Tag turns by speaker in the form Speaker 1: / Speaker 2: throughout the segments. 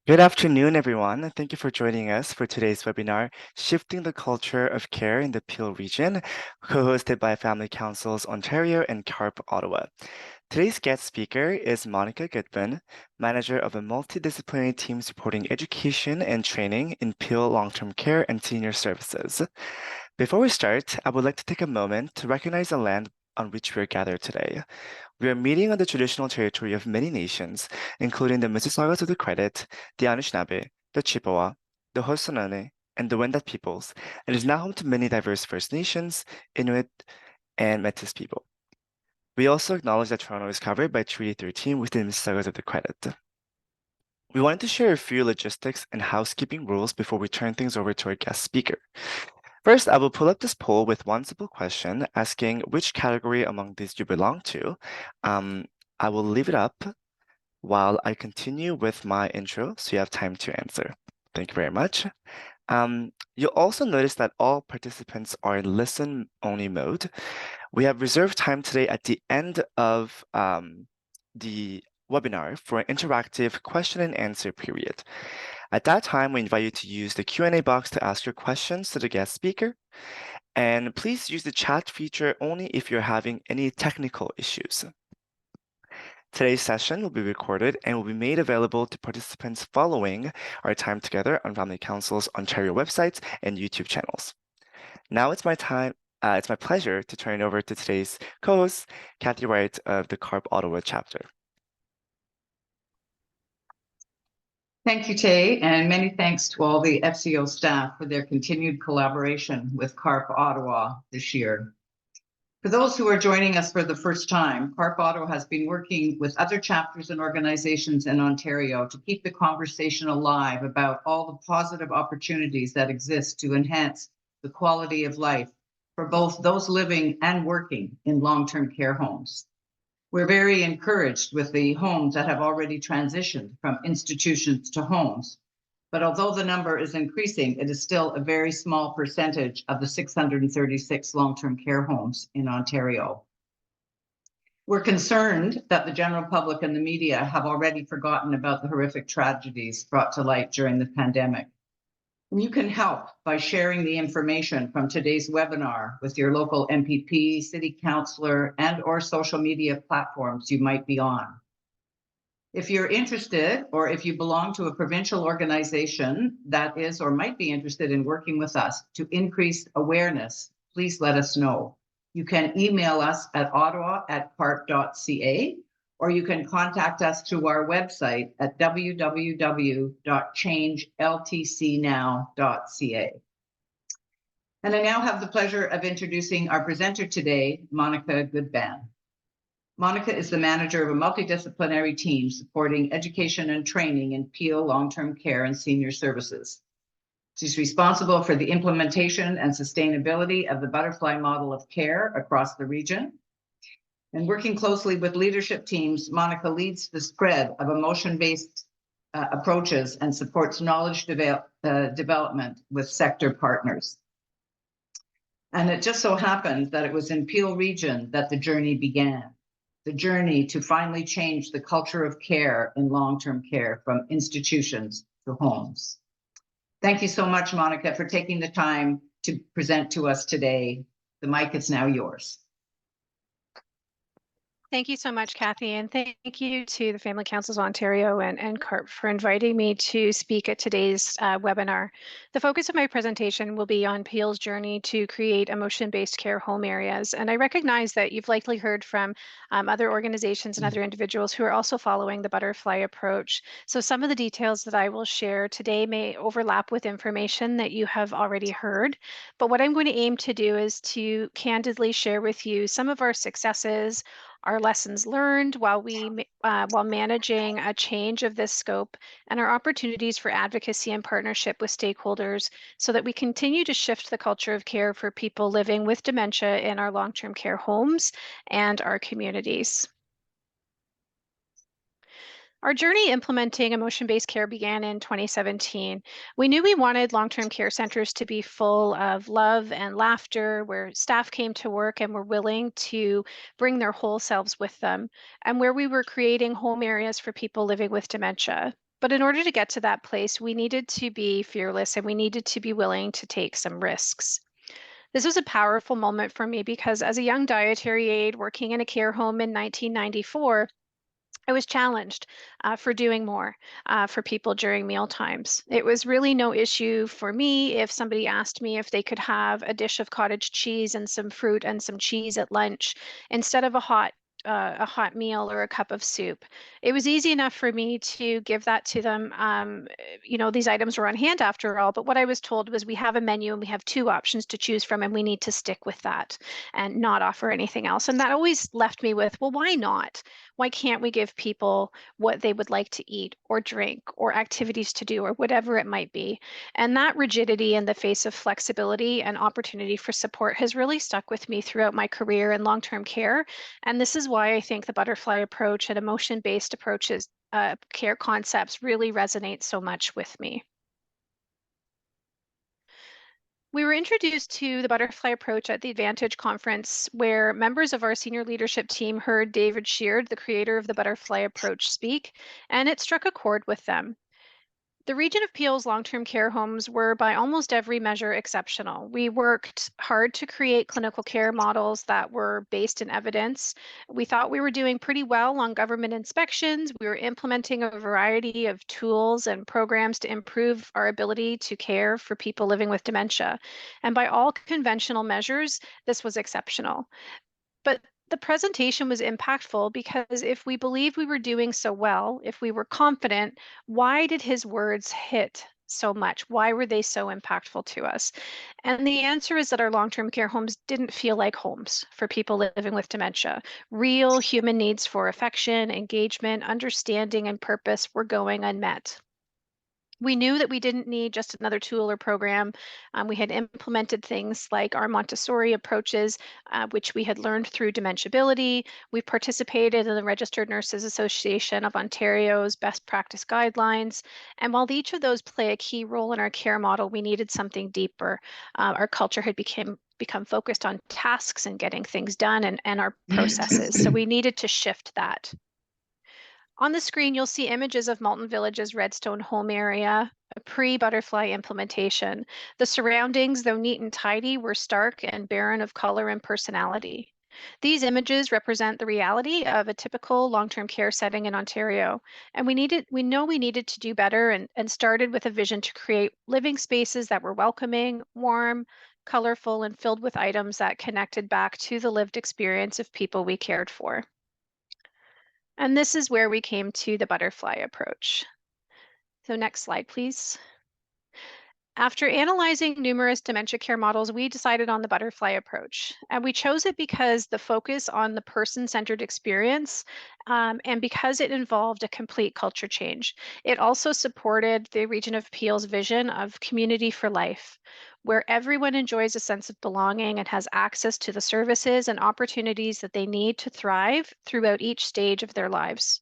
Speaker 1: Good afternoon, everyone. Thank you for joining us for today's webinar, Shifting the Culture of Care in the Peel Region, co-hosted by Family Councils Ontario and CARP Ottawa. Today's guest speaker is Monica Goodban, manager of a multidisciplinary team supporting education and training in Peel Long-Term Care and Senior Services. Before we start, I would like to take a moment to recognize the land on which we are gathered today. We are meeting on the traditional territory of many nations, including the Mississaugas of the Credit, the Anishinaabe, the Chippewa, the Haudenosaunee, and the Wendat peoples, and is now home to many diverse First Nations, Inuit, and Métis people. We also acknowledge that Toronto is covered by Treaty 13 within Mississaugas of the Credit. We wanted to share a few logistics and housekeeping rules before we turn things over to our guest speaker. First, I will pull up this poll with one simple question asking which category among these you belong to. I will leave it up while I continue with my intro so you have time to answer. Thank you very much. You'll also notice that all participants are in listen-only mode. We have reserved time today at the end of the webinar for an interactive question and answer period. At that time, we invite you to use the Q&A box to ask your questions to the guest speaker. And please use the chat feature only if you're having any technical issues. Today's session will be recorded and will be made available to participants following our time together on Family Council's Ontario websites and YouTube channels. Now it's my pleasure to turn it over to today's co-host, Kathy Wright of the CARP Ottawa chapter.
Speaker 2: Thank you, Tay, and many thanks to all the FCO staff for their continued collaboration with CARP Ottawa this year. For those who are joining us for the first time, CARP Ottawa has been working with other chapters and organizations in Ontario to keep the conversation alive about all the positive opportunities that exist to enhance the quality of life for both those living and working in long-term care homes. We're very encouraged with the homes that have already transitioned from institutions to homes. But although the number is increasing, it is still a very small percentage of the 636 long-term care homes in Ontario. We're concerned that the general public and the media have already forgotten about the horrific tragedies brought to light during the pandemic. And you can help by sharing the information from today's webinar with your local MPP, city councillor, and/or social media platforms you might be on. If you're interested, or if you belong to a provincial organization that is or might be interested in working with us to increase awareness, please let us know. You can email us at ottawa@carp.ca, or you can contact us through our website at www.changeltcnow.ca. And I now have the pleasure of introducing our presenter today, Monica Goodban. Monica is the manager of a multidisciplinary team supporting education and training in Peel Long-Term Care and Senior Services. She's responsible for the implementation and sustainability of the butterfly model of care across the region. And working closely with leadership teams, Monica leads the spread of emotion-based approaches and supports knowledge development with sector partners. And it just so happened that it was in Peel Region that the journey began. The journey to finally change the culture of care in long-term care from institutions to homes. Thank you so much, Monica, for taking the time to present to us today. The mic is now yours.
Speaker 3: Thank you so much, Kathy, and thank you to the Family Councils Ontario and CARP for inviting me to speak at today's webinar. The focus of my presentation will be on Peel's journey to create emotion-based care home areas, and I recognize that you've likely heard from other organizations and other individuals who are also following the butterfly approach. So some of the details that I will share today may overlap with information that you have already heard, but what I'm going to aim to do is to candidly share with you some of our successes, our lessons learned while managing a change of this scope, and our opportunities for advocacy and partnership with stakeholders so that we continue to shift the culture of care for people living with dementia in our long-term care homes and our communities. Our journey implementing emotion-based care began in 2017. We knew we wanted long-term care centers to be full of love and laughter, where staff came to work and were willing to bring their whole selves with them, and where we were creating home areas for people living with dementia. But in order to get to that place, we needed to be fearless and we needed to be willing to take some risks. This was a powerful moment for me because as a young dietary aide working in a care home in 1994, I was challenged for doing more for people during meal times. It was really no issue for me if somebody asked me if they could have a dish of cottage cheese and some fruit and some cheese at lunch instead of a hot meal or a cup of soup. It was easy enough for me to give that to them. These items were on hand after all, but what I was told was we have a menu and we have two options to choose from, and we need to stick with that and not offer anything else. And that always left me with, well, why not? Why can't we give people what they would like to eat or drink or activities to do or whatever it might be? And that rigidity in the face of flexibility and opportunity for support has really stuck with me throughout my career in long-term care. And this is why I think the butterfly approach and emotion-based approaches, care concepts really resonate so much with me. We were introduced to the butterfly approach at the Advantage conference, where members of our senior leadership team heard David Sheard, the creator of the butterfly approach, speak, and it struck a chord with them. The region of Peel's long-term care homes were by almost every measure exceptional. We worked hard to create clinical care models that were based in evidence. We thought we were doing pretty well on government inspections. We were implementing a variety of tools and programs to improve our ability to care for people living with dementia. And by all conventional measures, this was exceptional. But the presentation was impactful because if we believed we were doing so well, if we were confident, why did his words hit so much? Why were they so impactful to us? And the answer is that our long-term care homes didn't feel like homes for people living with dementia. Real human needs for affection, engagement, understanding, and purpose were going unmet. We knew that we didn't need just another tool or program. We had implemented things like our Montessori approaches, which we had learned through Dementiability. We participated in the Registered Nurses Association of Ontario's best practice guidelines. And while each of those play a key role in our care model, we needed something deeper. Our culture had become focused on tasks and getting things done and our processes. So we needed to shift that. On the screen, you'll see images of Malton Village's Redstone home area, a pre-butterfly implementation. The surroundings, though neat and tidy, were stark and barren of color and personality. These images represent the reality of a typical long-term care setting in Ontario. And we know we needed to do better and started with a vision to create living spaces that were welcoming, warm, colorful, and filled with items that connected back to the lived experience of people we cared for. And this is where we came to the butterfly approach. So next slide, please. After analyzing numerous dementia care models, we decided on the butterfly approach. And we chose it because the focus on the person-centered experience and because it involved a complete culture change. It also supported the Region of Peel's vision of community for life, where everyone enjoys a sense of belonging and has access to the services and opportunities that they need to thrive throughout each stage of their lives.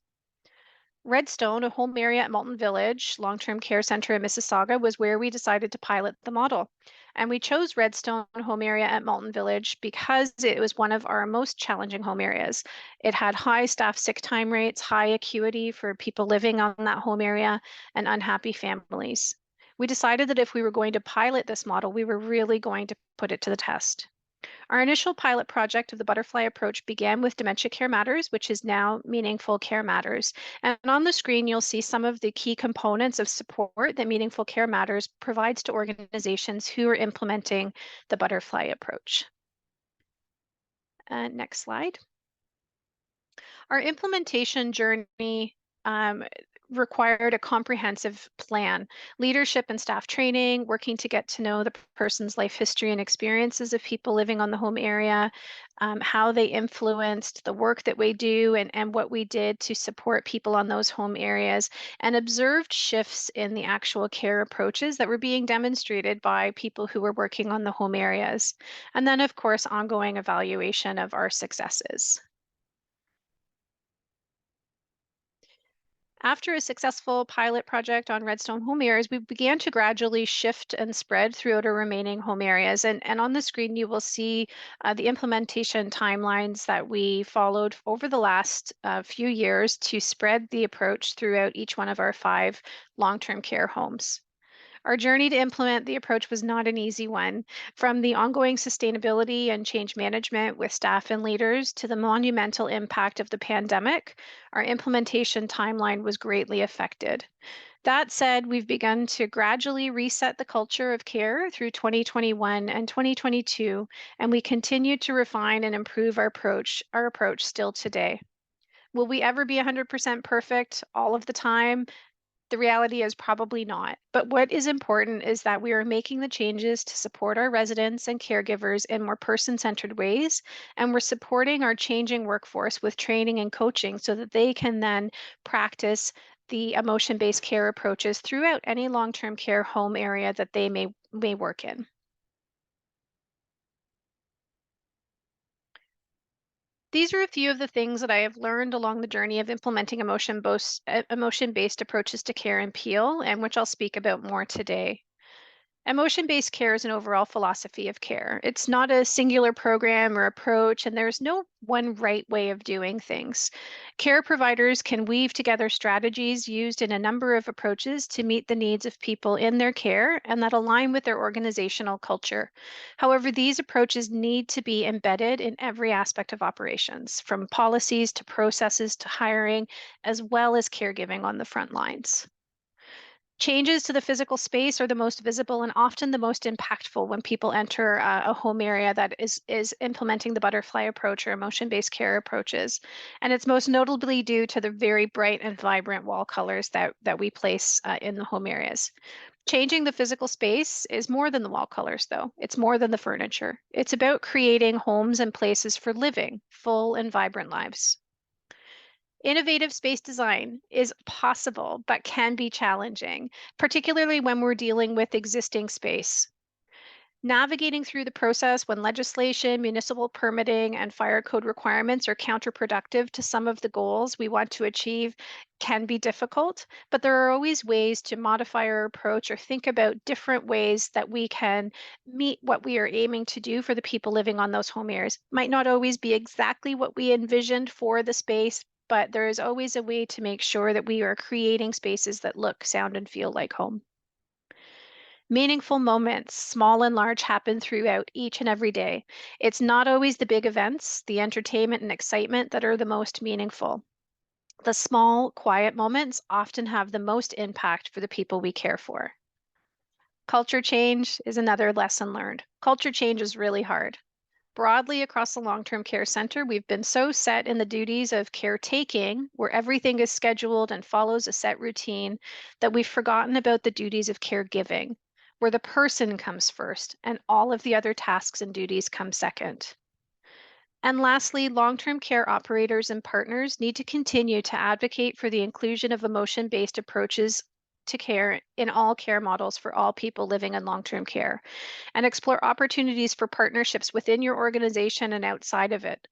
Speaker 3: Redstone, a home area at Malton Village Long-Term Care Center in Mississauga, was where we decided to pilot the model. And we chose Redstone home area at Malton Village because it was one of our most challenging home areas. It had high staff sick time rates, high acuity for people living on that home area, and unhappy families. We decided that if we were going to pilot this model, we were really going to put it to the test. Our initial pilot project of the butterfly approach began with Dementia Care Matters, which is now Meaningful Care Matters. And on the screen, you'll see some of the key components of support that Meaningful Care Matters provides to organizations who are implementing the butterfly approach. Next slide. Our implementation journey required a comprehensive plan, leadership and staff training, working to get to know the person's life history and experiences of people living on the home area, how they influenced the work that we do and what we did to support people on those home areas, and observed shifts in the actual care approaches that were being demonstrated by people who were working on the home areas. And then, of course, ongoing evaluation of our successes. After a successful pilot project on redstone home areas, we began to gradually shift and spread throughout our remaining home areas. And on the screen, you will see the implementation timelines that we followed over the last few years to spread the approach throughout each one of our 5 long-term care homes. Our journey to implement the approach was not an easy one. From the ongoing sustainability and change management with staff and leaders to the monumental impact of the pandemic, our implementation timeline was greatly affected. That said, we've begun to gradually reset the culture of care through 2021 and 2022, and we continue to refine and improve our approach still today. Will we ever be 100% perfect all of the time? The reality is probably not. But what is important is that we are making the changes to support our residents and caregivers in more person-centered ways, and we're supporting our changing workforce with training and coaching so that they can then practice the emotion-based care approaches throughout any long-term care home area that they may work in. These are a few of the things that I have learned along the journey of implementing emotion-based approaches to care and Peel, and which I'll speak about more today. Emotion-based care is an overall philosophy of care. It's not a singular program or approach, and there's no one right way of doing things. Care providers can weave together strategies used in a number of approaches to meet the needs of people in their care and that align with their organizational culture. However, these approaches need to be embedded in every aspect of operations, from policies to processes to hiring, as well as caregiving on the front lines. Changes to the physical space are the most visible and often the most impactful when people enter a home area that is implementing the butterfly approach or emotion-based care approaches. And it's most notably due to the very bright and vibrant wall colors that we place in the home areas. Changing the physical space is more than the wall colors, though. It's more than the furniture. It's about creating homes and places for living full and vibrant lives. Innovative space design is possible, but can be challenging, particularly when we're dealing with existing space. Navigating through the process when legislation, municipal permitting, and fire code requirements are counterproductive to some of the goals we want to achieve can be difficult, but there are always ways to modify our approach or think about different ways that we can meet what we are aiming to do for the people living on those home areas. Might not always be exactly what we envisioned for the space, but there is always a way to make sure that we are creating spaces that look, sound, and feel like home. Meaningful moments, small and large, happen throughout each and every day. It's not always the big events, the entertainment and excitement that are the most meaningful. The small, quiet moments often have the most impact for the people we care for. Culture change is another lesson learned. Culture change is really hard. Broadly across the long-term care center, we've been so set in the duties of caretaking, where everything is scheduled and follows a set routine, that we've forgotten about the duties of caregiving, where the person comes first and all of the other tasks and duties come second. And lastly, long-term care operators and partners need to continue to advocate for the inclusion of emotion-based approaches to care in all care models for all people living in long-term care, and explore opportunities for partnerships within your organization and outside of it.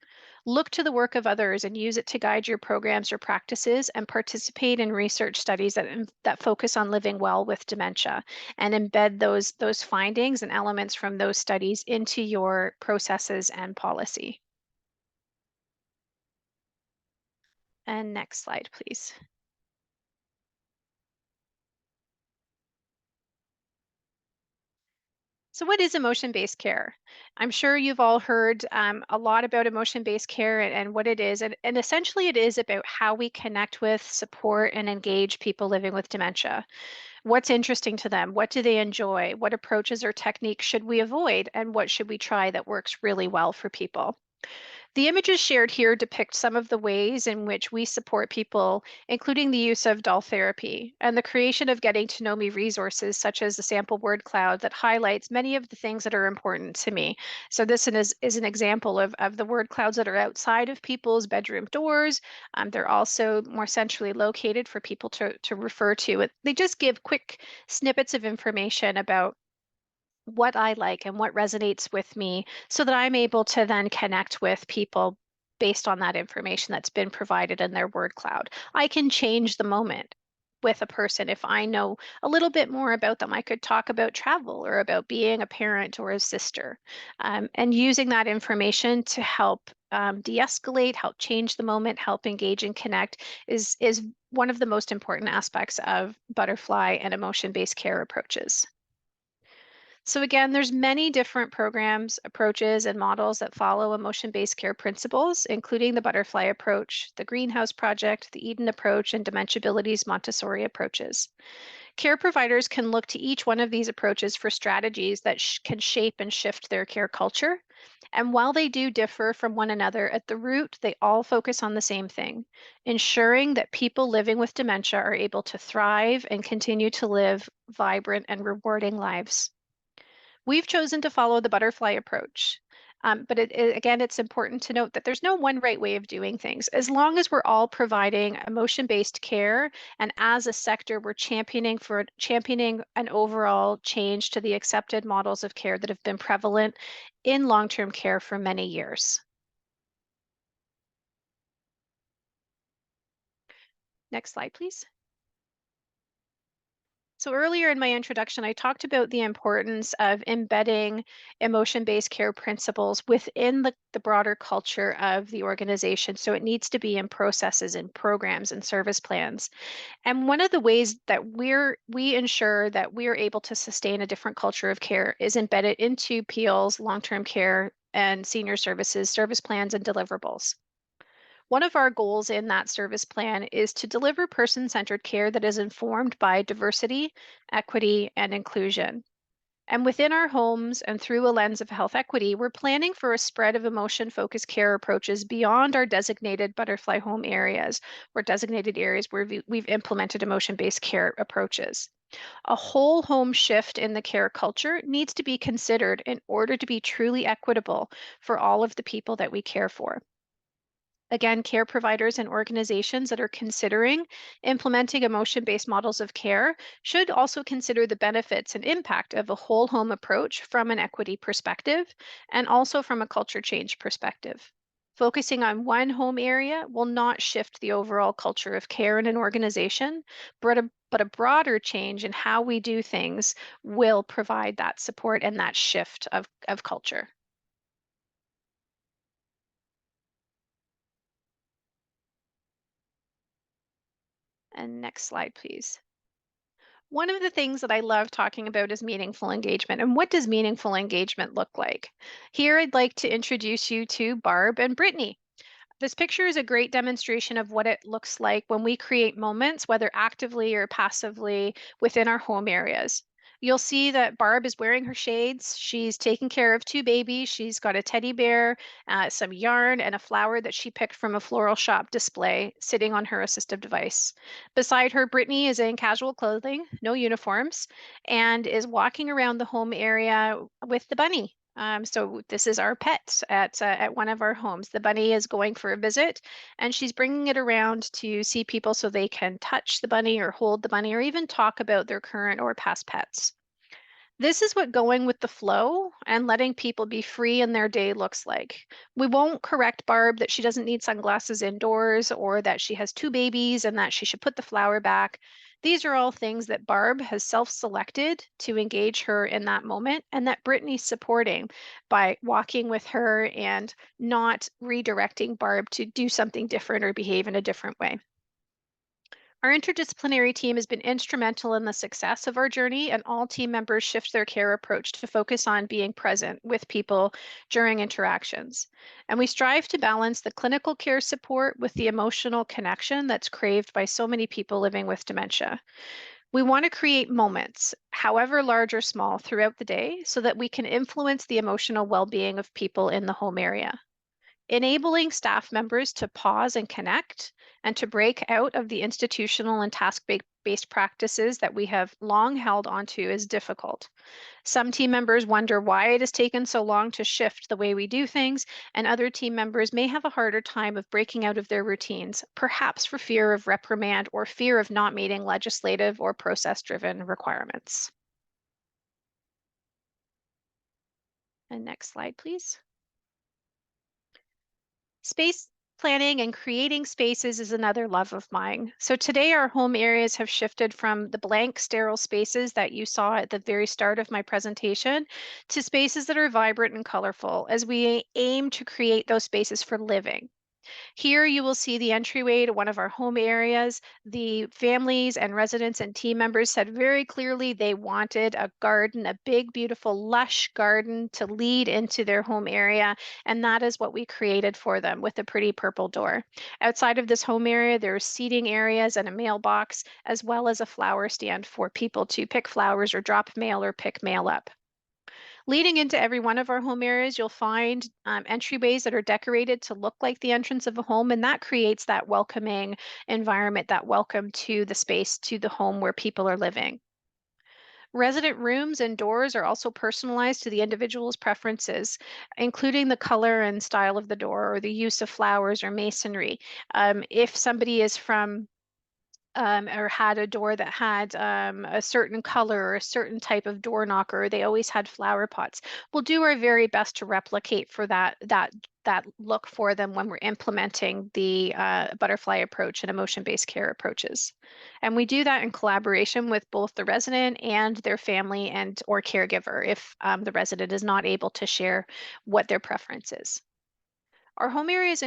Speaker 3: Look to the work of others and use it to guide your programs or practices, and participate in research studies that focus on living well with dementia, and embed those findings and elements from those studies into your processes and policy. And next slide, please. So what is emotion-based care? I'm sure you've all heard a lot about emotion-based care and what it is. And essentially it is about how we connect with, support, and engage people living with dementia. What's interesting to them? What do they enjoy? What approaches or techniques should we avoid? And what should we try that works really well for people? The images shared here depict some of the ways in which we support people, including the use of doll therapy and the creation of getting to know me resources, such as the sample word cloud that highlights many of the things that are important to me. So this is an example of the word clouds that are outside of people's bedroom doors. They're also more centrally located for people to refer to. They just give quick snippets of information about what I like and what resonates with me so that I'm able to then connect with people based on that information that's been provided in their word cloud. I can change the moment with a person if I know a little bit more about them. I could talk about travel or about being a parent or a sister, and using that information to help de-escalate, help change the moment, help engage and connect is one of the most important aspects of butterfly and emotion-based care approaches. So again, there's many different programs, approaches, and models that follow emotion-based care principles, including the butterfly approach, the greenhouse project, the Eden approach, and Dementia Abilities Montessori approaches. Care providers can look to each one of these approaches for strategies that can shape and shift their care culture. And while they do differ from one another, at the root, they all focus on the same thing, ensuring that people living with dementia are able to thrive and continue to live vibrant and rewarding lives. We've chosen to follow the butterfly approach. But again, it's important to note that there's no one right way of doing things. As long as we're all providing emotion-based care, and as a sector, we're championing an overall change to the accepted models of care that have been prevalent in long-term care for many years. Next slide, please. So earlier in my introduction, I talked about the importance of embedding emotion-based care principles within the broader culture of the organization. So it needs to be in processes and programs and service plans. And one of the ways that we ensure that we're able to sustain a different culture of care is embedded into Peel's long-term care and senior services, service plans and deliverables. One of our goals in that service plan is to deliver person-centered care that is informed by diversity, equity, and inclusion. And within our homes and through a lens of health equity, we're planning for a spread of emotion-focused care approaches beyond our designated butterfly home areas or designated areas where we've implemented emotion-based care approaches. A whole home shift in the care culture needs to be considered in order to be truly equitable for all of the people that we care for. Again, care providers and organizations that are considering implementing emotion-based models of care should also consider the benefits and impact of a whole home approach from an equity perspective and also from a culture change perspective. Focusing on one home area will not shift the overall culture of care in an organization, but a broader change in how we do things will provide that support and that shift of culture. And next slide, please. One of the things that I love talking about is meaningful engagement. And what does meaningful engagement look like? Here, I'd like to introduce you to Barb and Brittany. This picture is a great demonstration of what it looks like when we create moments, whether actively or passively, within our home areas. You'll see that Barb is wearing her shades. She's taking care of two babies. She's got a teddy bear, some yarn, and a flower that she picked from a floral shop display sitting on her assistive device. Beside her, Brittany is in casual clothing, no uniforms, and is walking around the home area with the bunny. So this is our pet at one of our homes. The bunny is going for a visit, and she's bringing it around to see people so they can touch the bunny or hold the bunny or even talk about their current or past pets. This is what going with the flow and letting people be free in their day looks like. We won't correct Barb that she doesn't need sunglasses indoors or that she has two babies and that she should put the flower back. These are all things that Barb has self-selected to engage her in that moment and that Brittany's supporting by walking with her and not redirecting Barb to do something different or behave in a different way. Our interdisciplinary team has been instrumental in the success of our journey, and all team members shift their care approach to focus on being present with people during interactions. And we strive to balance the clinical care support with the emotional connection that's craved by so many people living with dementia. We want to create moments, however large or small, throughout the day so that we can influence the emotional well-being of people in the home area. Enabling staff members to pause and connect and to break out of the institutional and task-based practices that we have long held onto is difficult. Some team members wonder why it has taken so long to shift the way we do things, and other team members may have a harder time of breaking out of their routines, perhaps for fear of reprimand or fear of not meeting legislative or process-driven requirements. And next slide, please. Space planning and creating spaces is another love of mine. So today our home areas have shifted from the blank, sterile spaces that you saw at the very start of my presentation to spaces that are vibrant and colorful as we aim to create those spaces for living. Here you will see the entryway to one of our home areas. The families and residents and team members said very clearly they wanted a garden, a big, beautiful, lush garden to lead into their home area. And that is what we created for them with a pretty purple door. Outside of this home area, there's seating areas and a mailbox, as well as a flower stand for people to pick flowers or drop mail or pick mail up. Leading into every one of our home areas, you'll find entryways that are decorated to look like the entrance of a home, and that creates that welcoming environment, that welcome to the space, to the home where people are living. Resident rooms and doors are also personalized to the individual's preferences, including the color and style of the door or the use of flowers or masonry. If somebody is from or had a door that had a certain color or a certain type of door knocker, they always had flower pots. We'll do our very best to replicate for that look for them when we're implementing the butterfly approach and emotion-based care approaches. And we do that in collaboration with both the resident and their family and or caregiver if the resident is not able to share what their preference is. Our home areas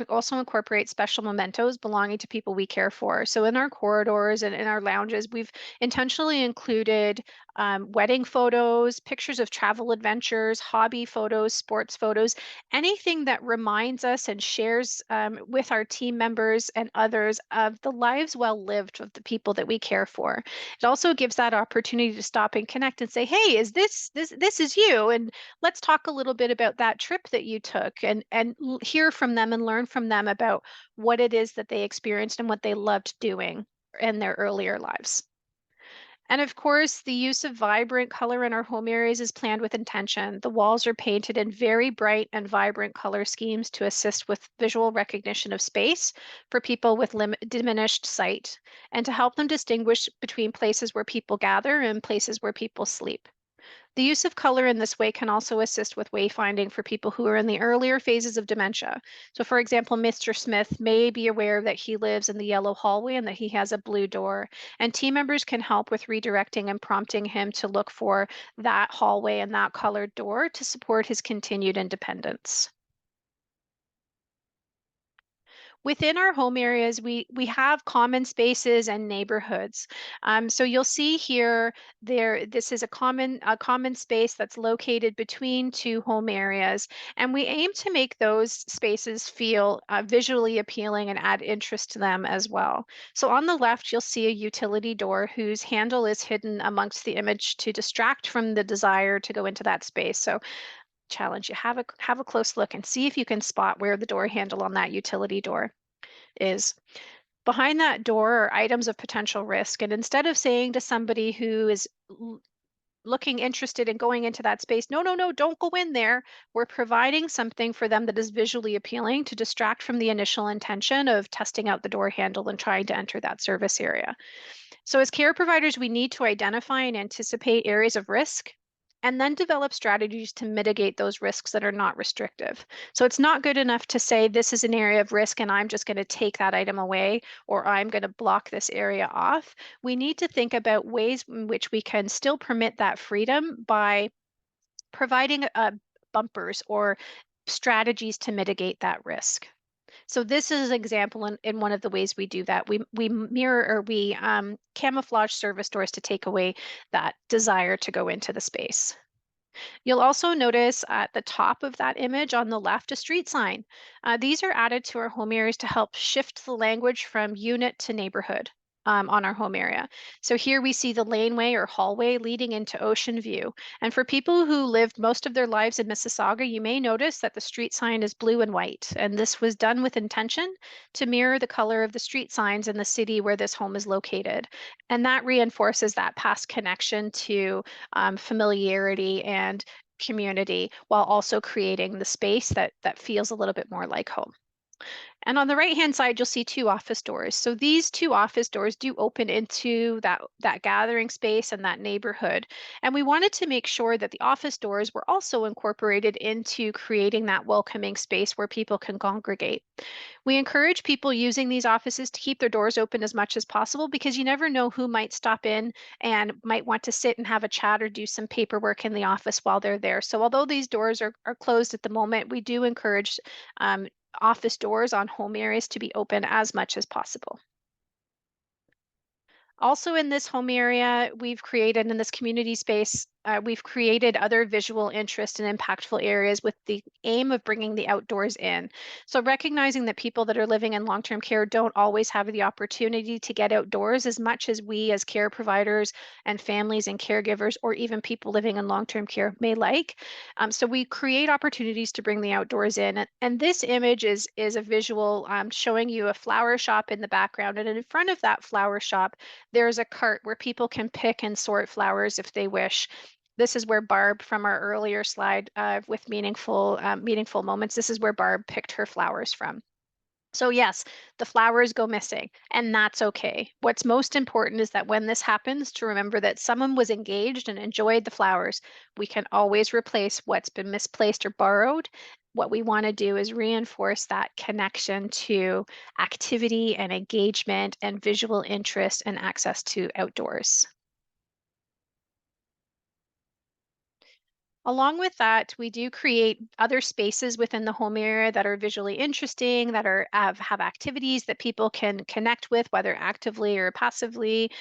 Speaker 3: also incorporate special mementos belonging to people we care for. So in our corridors and in our lounges, we've intentionally included wedding photos, pictures of travel adventures, hobby photos, sports photos, anything that reminds us and shares with our team members and others of the lives well lived of the people that we care for. It also gives that opportunity to stop and connect and say, "Hey, is this is you?" And let's talk a little bit about that trip that you took and hear from them and learn from them about what it is that they experienced and what they loved doing in their earlier lives. And of course, the use of vibrant color in our home areas is planned with intention. The walls are painted in very bright and vibrant color schemes to assist with visual recognition of space for people with diminished sight and to help them distinguish between places where people gather and places where people sleep. The use of color in this way can also assist with wayfinding for people who are in the earlier phases of dementia. So, for example, Mr. Smith may be aware that he lives in the yellow hallway and that he has a blue door, and team members can help with redirecting and prompting him to look for that hallway and that colored door to support his continued independence. Within our home areas, we have common spaces and neighborhoods. So you'll see here this is a common space that's located between two home areas, and we aim to make those spaces feel visually appealing and add interest to them as well. So on the left, you'll see a utility door whose handle is hidden amongst the image to distract from the desire to go into that space. So challenge you have a close look and see if you can spot where the door handle on that utility door is. Behind that door are items of potential risk, and instead of saying to somebody who is looking interested in going into that space, no, no, no, don't go in there, we're providing something for them that is visually appealing to distract from the initial intention of testing out the door handle and trying to enter that service area. So, as care providers, we need to identify and anticipate areas of risk and then develop strategies to mitigate those risks that are not restrictive. So, it's not good enough to say this is an area of risk and I'm just going to take that item away or I'm going to block this area off. We need to think about ways in which we can still permit that freedom by providing bumpers or strategies to mitigate that risk. So this is an example in one of the ways we do that. We mirror or we camouflage service doors to take away that desire to go into the space. You'll also notice at the top of that image on the left a street sign. These are added to our home areas to help shift the language from unit to neighborhood. On our home area. So here we see the laneway or hallway leading into Ocean View. And for people who lived most of their lives in Mississauga, you may notice that the street sign is blue and white. And this was done with intention to mirror the color of the street signs in the city where this home is located. And that reinforces that past connection to familiarity and community while also creating the space that feels a little bit more like home. And on the right-hand side, you'll see two office doors. So these two office doors do open into that gathering space and that neighborhood. And we wanted to make sure that the office doors were also incorporated into creating that welcoming space where people can congregate. We encourage people using these offices to keep their doors open as much as possible because you never know who might stop in and might want to sit and have a chat or do some paperwork in the office while they're there. So although these doors are closed at the moment, we do encourage um, office doors on home areas to be open as much as possible. Also in this home area, we've created in this community space, we've created other visual interest and impactful areas with the aim of bringing the outdoors in. So recognizing that people that are living in long-term care don't always have the opportunity to get outdoors as much as we as care providers and families and caregivers, or even people living in long-term care may like. So we create opportunities to bring the outdoors in. And this image is a visual showing you a flower shop in the background. And in front of that flower shop, there's a cart where people can pick and sort flowers if they wish. This is where Barb, from our earlier slide with meaningful moments, this is where Barb picked her flowers from. So yes, the flowers go missing, and that's okay. What's most important is that when this happens, to remember that someone was engaged and enjoyed the flowers. We can always replace what's been misplaced or borrowed. What we want to do is reinforce that connection to activity and engagement and visual interest and access to outdoors. Along with that, we do create other spaces within the home area that are visually interesting, that have activities that people can connect with, whether actively or passively.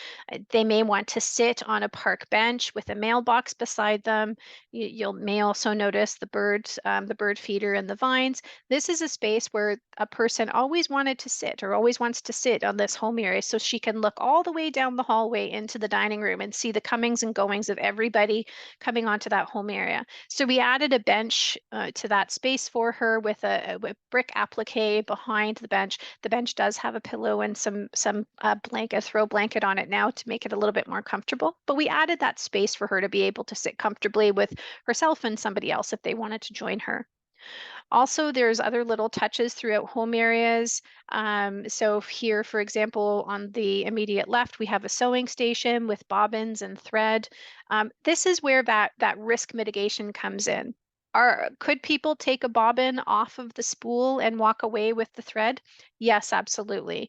Speaker 3: They may want to sit on a park bench with a mailbox beside them. You may also notice the bird feeder and the vines. This is a space where a person always wanted to sit or always wants to sit on this home area, so she can look all the way down the hallway into the dining room and see the comings and goings of everybody coming onto that home area. So we added a bench to that space for her with a brick applique behind the bench. The bench does have a pillow and some blanket, throw blanket on it now to make it a little bit more comfortable. But we added that space for her to be able to sit comfortably with herself and somebody else if they wanted to join her. Also, there's other little touches throughout home areas. So here, for example, on the immediate left, we have a sewing station with bobbins and thread. This is where that risk mitigation comes in. Could people take a bobbin off of the spool and walk away with the thread? Yes, absolutely.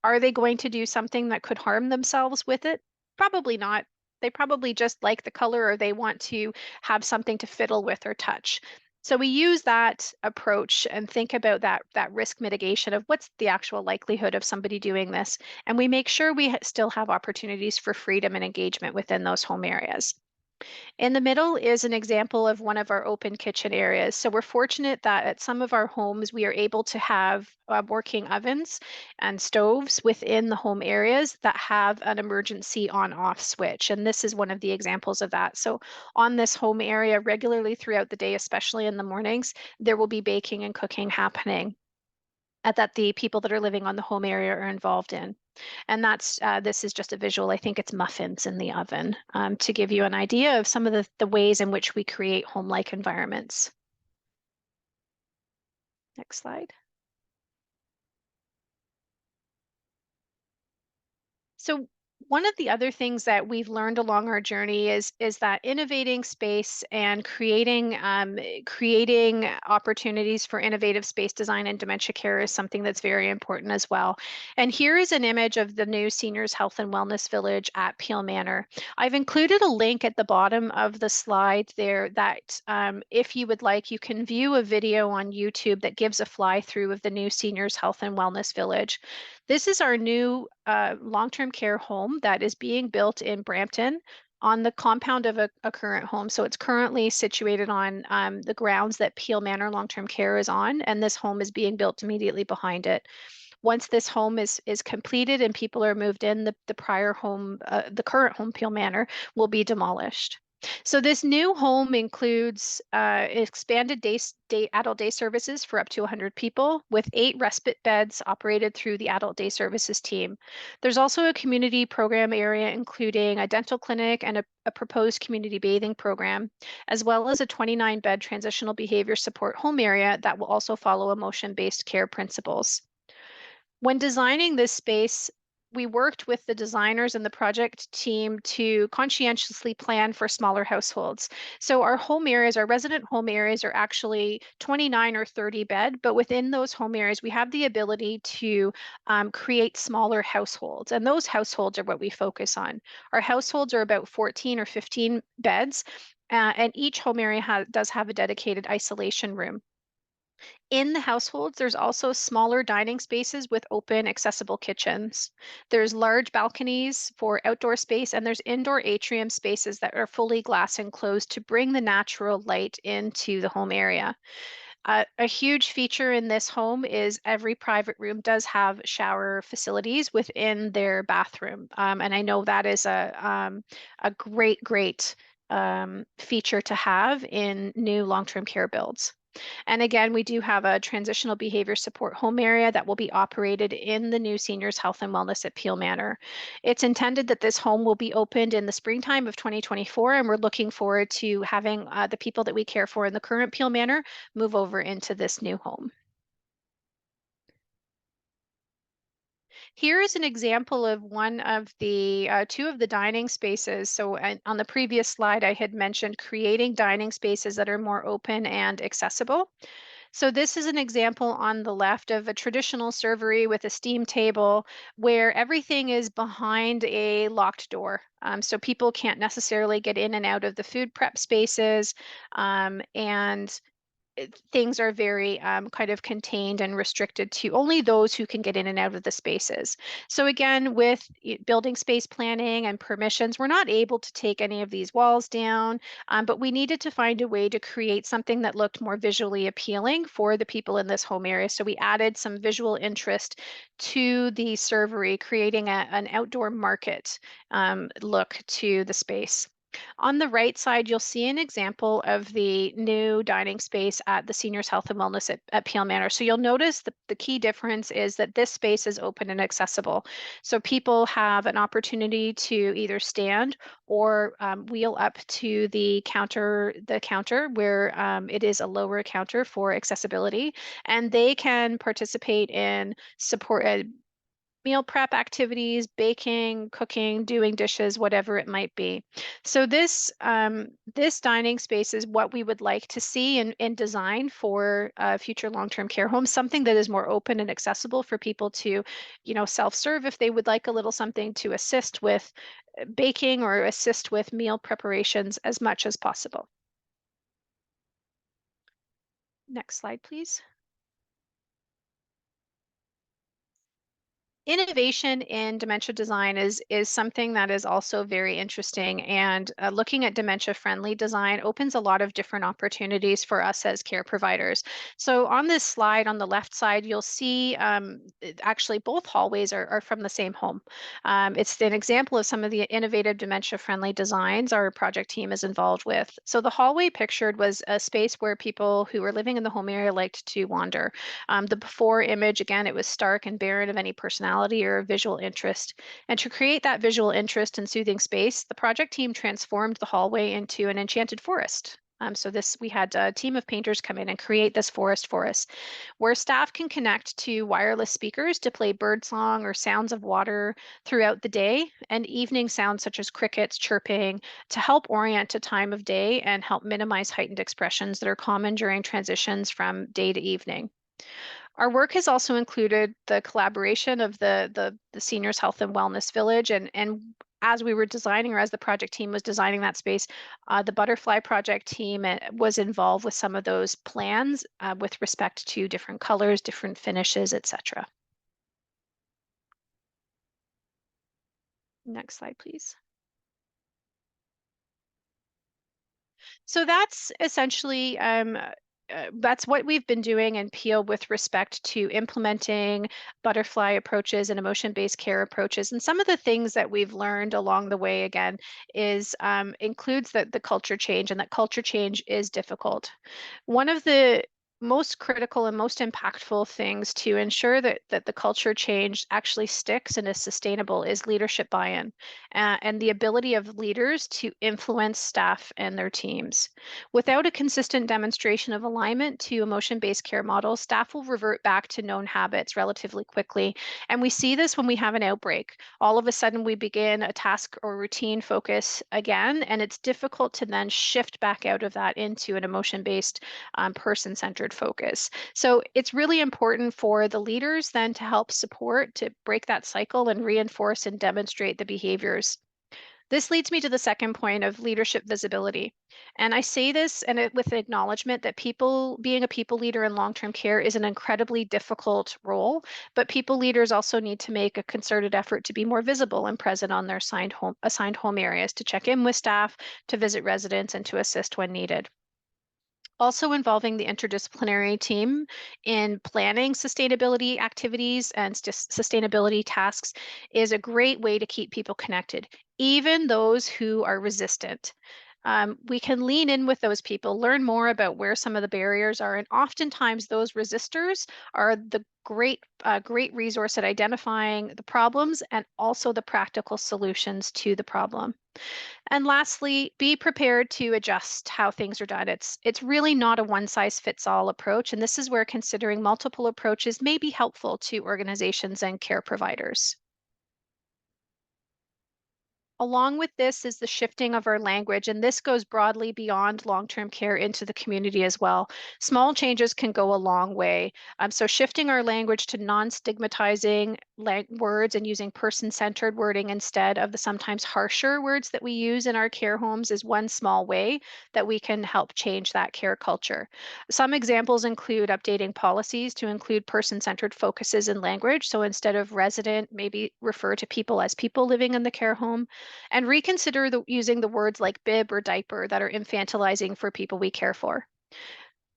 Speaker 3: Are they going to do something that could harm themselves with it? Probably not. They probably just like the color or they want to have something to fiddle with or touch. So we use that approach and think about that risk mitigation of what's the actual likelihood of somebody doing this. And we make sure we still have opportunities for freedom and engagement within those home areas. In the middle is an example of one of our open kitchen areas. So we're fortunate that at some of our homes, we are able to have working ovens and stoves within the home areas that have an emergency on-off switch. And this is one of the examples of that. So on this home area, regularly throughout the day, especially in the mornings, there will be baking and cooking happening that the people that are living on the home area are involved in. And this is just a visual. I think it's muffins in the oven to give you an idea of some of the ways in which we create home-like environments. Next slide. So one of the other things that we've learned along our journey is that innovating space and creating opportunities for innovative space design and dementia care is something that's very important as well. And here is an image of the new Seniors Health and Wellness Village at Peel Manor. I've included a link at the bottom of the slide there that if you would like, you can view a video on YouTube that gives a fly through of the new Seniors Health and Wellness Village. This is our new long-term care home that is being built in Brampton on the compound of a current home. So it's currently situated on the grounds that Peel Manor Long-Term Care is on, and this home is being built immediately behind it. Once this home is completed and people are moved in, the prior home, the current home, Peel Manor, will be demolished. So this new home includes expanded adult day services for up to 100 people with 8 respite beds operated through the adult day services team. There's also a community program area including a dental clinic and a proposed community bathing program, as well as a 29-bed transitional behavior support home area that will also follow emotion-based care principles. When designing this space, we worked with the designers and the project team to conscientiously plan for smaller households. So our home areas, our resident home areas are actually 29 or 30 bed, but within those home areas, we have the ability to create smaller households. And those households are what we focus on. Our households are about 14 or 15 beds, and each home area does have a dedicated isolation room. In the households, there's also smaller dining spaces with open, accessible kitchens. There's large balconies for outdoor space, and there's indoor atrium spaces that are fully glass enclosed to bring the natural light into the home area. A huge feature in this home is every private room does have shower facilities within their bathroom. And I know that is a great feature to have in new long-term care builds. And again, we do have a transitional behavior support home area that will be operated in the new Seniors Health and Wellness at Peel Manor. It's intended that this home will be opened in the springtime of 2024, and we're looking forward to having the people that we care for in the current Peel Manor move over into this new home. Here is an example of one of the two of the dining spaces. So on the previous slide, I had mentioned creating dining spaces that are more open and accessible. So this is an example on the left of a traditional servery with a steam table where everything is behind a locked door. So people can't necessarily get in and out of the food prep spaces, and things are very kind of contained and restricted to only those who can get in and out of the spaces. So again, with building space planning and permissions, we're not able to take any of these walls down, but we needed to find a way to create something that looked more visually appealing for the people in this home area. So we added some visual interest to the servery, creating an outdoor market look to the space. On the right side, you'll see an example of the new dining space at the Seniors Health and Wellness at Peel Manor. So you'll notice the key difference is that this space is open and accessible. So people have an opportunity to either stand or wheel up to the counter where it is a lower counter for accessibility, and they can participate in support meal prep activities, baking, cooking, doing dishes, whatever it might be. So this dining space is what we would like to see in design for future long-term care homes, something that is more open and accessible for people to, self-serve if they would like a little something to assist with baking or assist with meal preparations as much as possible. Next slide, please. Innovation in dementia design is something that is also very interesting, and looking at dementia-friendly design opens a lot of different opportunities for us as care providers. So on this slide on the left side, you'll see actually both hallways are from the same home. It's an example of some of the innovative dementia-friendly designs our project team is involved with. So the hallway pictured was a space where people who were living in the home area liked to wander. The before image, again, it was stark and barren of any personality or visual interest. And to create that visual interest and soothing space, the project team transformed the hallway into an enchanted forest. So we had a team of painters come in and create this forest for us, where staff can connect to wireless speakers to play birdsong or sounds of water throughout the day, and evening sounds such as crickets chirping to help orient a time of day and help minimize heightened expressions that are common during transitions from day to evening. Our work has also included the collaboration of the Seniors Health and Wellness Village, and as we were designing, or as the project team was designing that space, the Butterfly Project team was involved with some of those plans with respect to different colors, different finishes, etc. Next slide, please. So that's essentially that's what we've been doing in Peel with respect to implementing butterfly approaches and emotion-based care approaches. And some of the things that we've learned along the way, again, is includes the culture change, and that culture change is difficult. One of the most critical and most impactful things to ensure that the culture change actually sticks and is sustainable is leadership buy-in, and the ability of leaders to influence staff and their teams. Without a consistent demonstration of alignment to emotion-based care models, staff will revert back to known habits relatively quickly. And we see this when we have an outbreak. All of a sudden, we begin a task or routine focus again, and it's difficult to then shift back out of that into an emotion-based, person-centered focus. So it's really important for the leaders then to help support, to break that cycle and reinforce and demonstrate the behaviors. This leads me to the second point of leadership visibility. And I say this with acknowledgement that being a people leader in long-term care is an incredibly difficult role, but people leaders also need to make a concerted effort to be more visible and present on their assigned home areas, to check in with staff, to visit residents, and to assist when needed. Also involving the interdisciplinary team in planning sustainability activities and sustainability tasks is a great way to keep people connected, even those who are resistant. We can lean in with those people, learn more about where some of the barriers are, and oftentimes those resistors are the great resource at identifying the problems and also the practical solutions to the problem. And lastly, be prepared to adjust how things are done. It's really not a one size fits all approach, and this is where considering multiple approaches may be helpful to organizations and care providers. Along with this is the shifting of our language, and this goes broadly beyond long-term care into the community as well. Small changes can go a long way. So shifting our language to non-stigmatizing words and using person-centered wording instead of the sometimes harsher words that we use in our care homes is one small way that we can help change that care culture. Some examples include updating policies to include person-centered focuses in language. So instead of resident, maybe refer to people as people living in the care home, and reconsider using the words like bib or diaper that are infantilizing for people we care for.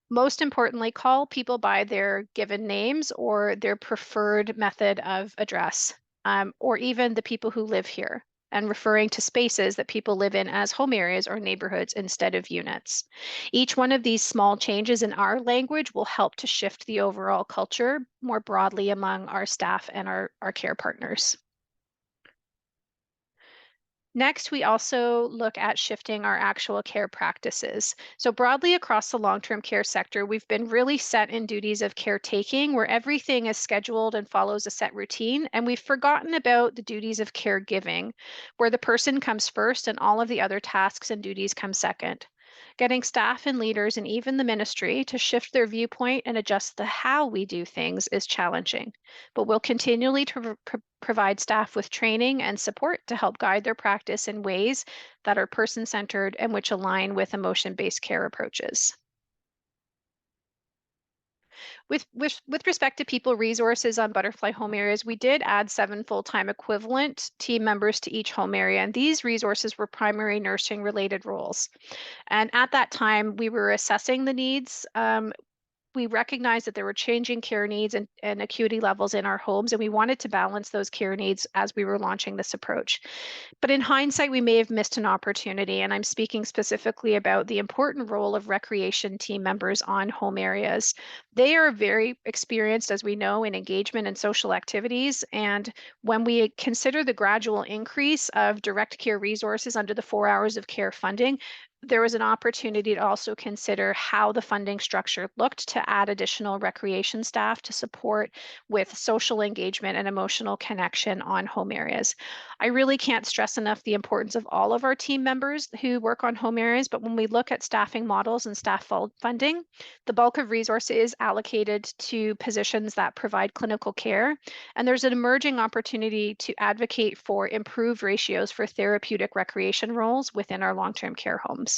Speaker 3: Most importantly, call people by their given names or their preferred method of address, or even the people who live here, and referring to spaces that people live in as home areas or neighborhoods instead of units. Each one of these small changes in our language will help to shift the overall culture more broadly among our staff and our care partners. Next, we also look at shifting our actual care practices. So broadly across the long-term care sector, we've been really set in duties of caretaking where everything is scheduled and follows a set routine, and we've forgotten about the duties of caregiving, where the person comes first and all of the other tasks and duties come second. Getting staff and leaders and even the ministry to shift their viewpoint and adjust the how we do things is challenging, but we'll continually provide staff with training and support to help guide their practice in ways that are person-centered and which align with emotion-based care approaches. With respect to people resources on Butterfly Home Areas, we did add 7 full-time equivalent team members to each home area, and these resources were primary nursing related roles. And at that time, we were assessing the needs. We recognized that there were changing care needs and acuity levels in our homes, and we wanted to balance those care needs as we were launching this approach. But in hindsight, we may have missed an opportunity, and I'm speaking specifically about the important role of recreation team members on home areas. They are very experienced, as we know, in engagement and social activities, and when we consider the gradual increase of direct care resources under the 4 hours of care funding, there was an opportunity to also consider how the funding structure looked to add additional recreation staff to support with social engagement and emotional connection on home areas. I really can't stress enough the importance of all of our team members who work on home areas, but when we look at staffing models and staff funding, the bulk of resources is allocated to positions that provide clinical care, and there's an emerging opportunity to advocate for improved ratios for therapeutic recreation roles within our long-term care homes.